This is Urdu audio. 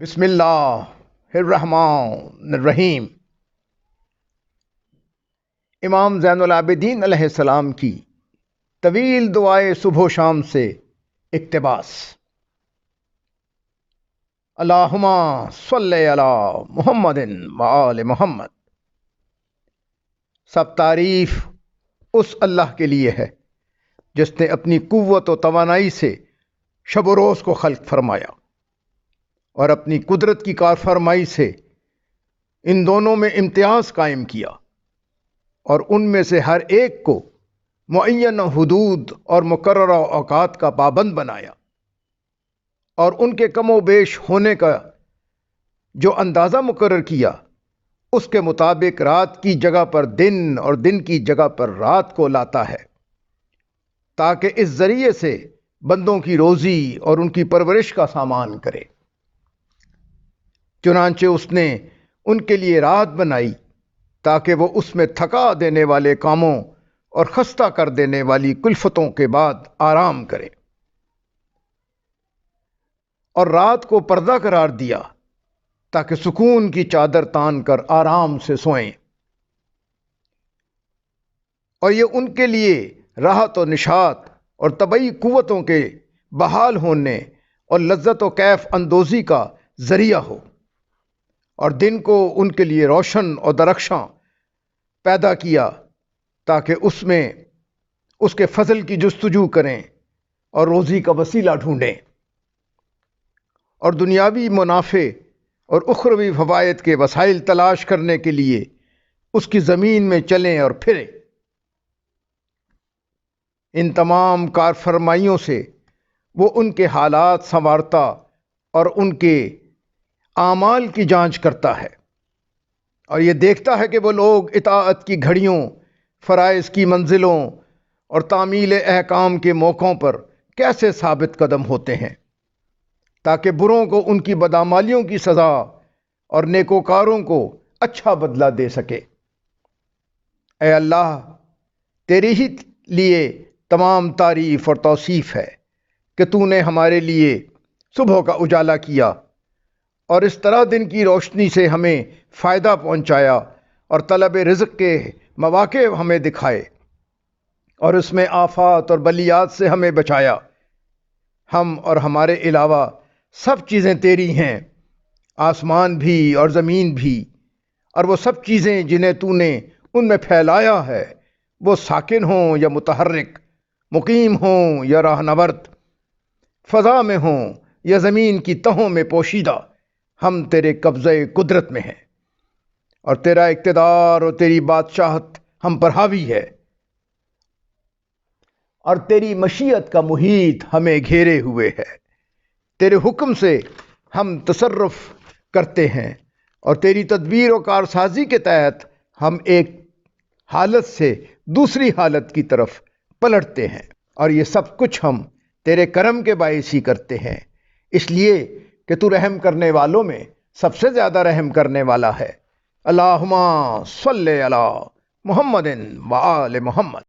بسم اللہ الرحمن الرحیم۔ امام زین العابدین علیہ السلام کی طویل دعائے صبح و شام سے اقتباس۔ اللہم صلی علی محمد وآل محمد۔ سب تعریف اس اللہ کے لیے ہے جس نے اپنی قوت و توانائی سے شب و روز کو خلق فرمایا اور اپنی قدرت کی کار فرمائی سے ان دونوں میں امتیاز قائم کیا اور ان میں سے ہر ایک کو معین حدود اور مقررہ اوقات کا پابند بنایا، اور ان کے کم و بیش ہونے کا جو اندازہ مقرر کیا اس کے مطابق رات کی جگہ پر دن اور دن کی جگہ پر رات کو لاتا ہے، تاکہ اس ذریعے سے بندوں کی روزی اور ان کی پرورش کا سامان کرے۔ چنانچہ اس نے ان کے لیے رات بنائی تاکہ وہ اس میں تھکا دینے والے کاموں اور خستہ کر دینے والی کلفتوں کے بعد آرام کریں، اور رات کو پردہ قرار دیا تاکہ سکون کی چادر تان کر آرام سے سوئیں، اور یہ ان کے لیے راحت و نشاط اور طبعی قوتوں کے بحال ہونے اور لذت و کیف اندوزی کا ذریعہ ہو، اور دن کو ان کے لیے روشن اور درخشاں پیدا کیا تاکہ اس میں اس کے فضل کی جستجو کریں اور روزی کا وسیلہ ڈھونڈیں، اور دنیاوی منافع اور اخروی فوائد کے وسائل تلاش کرنے کے لیے اس کی زمین میں چلیں اور پھریں۔ ان تمام کارفرمائیوں سے وہ ان کے حالات سنوارتا اور ان کے اعمال کی جانچ کرتا ہے، اور یہ دیکھتا ہے کہ وہ لوگ اطاعت کی گھڑیوں، فرائض کی منزلوں اور تعمیل احکام کے موقعوں پر کیسے ثابت قدم ہوتے ہیں، تاکہ بروں کو ان کی بدعمالیوں کی سزا اور نیکوکاروں کو اچھا بدلہ دے سکے۔ اے اللہ، تیری ہی لیے تمام تعریف اور توصیف ہے کہ تو نے ہمارے لیے صبح کا اجالا کیا اور اس طرح دن کی روشنی سے ہمیں فائدہ پہنچایا اور طلب رزق کے مواقع ہمیں دکھائے، اور اس میں آفات اور بلیات سے ہمیں بچایا۔ ہم اور ہمارے علاوہ سب چیزیں تیری ہیں، آسمان بھی اور زمین بھی، اور وہ سب چیزیں جنہیں تو نے ان میں پھیلایا ہے، وہ ساکن ہوں یا متحرک، مقیم ہوں یا راہنورد، فضا میں ہوں یا زمین کی تہوں میں پوشیدہ، ہم تیرے قبضہ قدرت میں ہیں، اور تیرا اقتدار اور تیری بادشاہت ہم پر حاوی ہے، اور تیری مشیت کا محیط ہمیں گھیرے ہوئے ہے۔ تیرے حکم سے ہم تصرف کرتے ہیں، اور تیری تدبیر و کارسازی کے تحت ہم ایک حالت سے دوسری حالت کی طرف پلٹتے ہیں، اور یہ سب کچھ ہم تیرے کرم کے باعث ہی کرتے ہیں، اس لیے کہ تو رحم کرنے والوں میں سب سے زیادہ رحم کرنے والا ہے۔ اللہم صلی علی محمد وآل محمد۔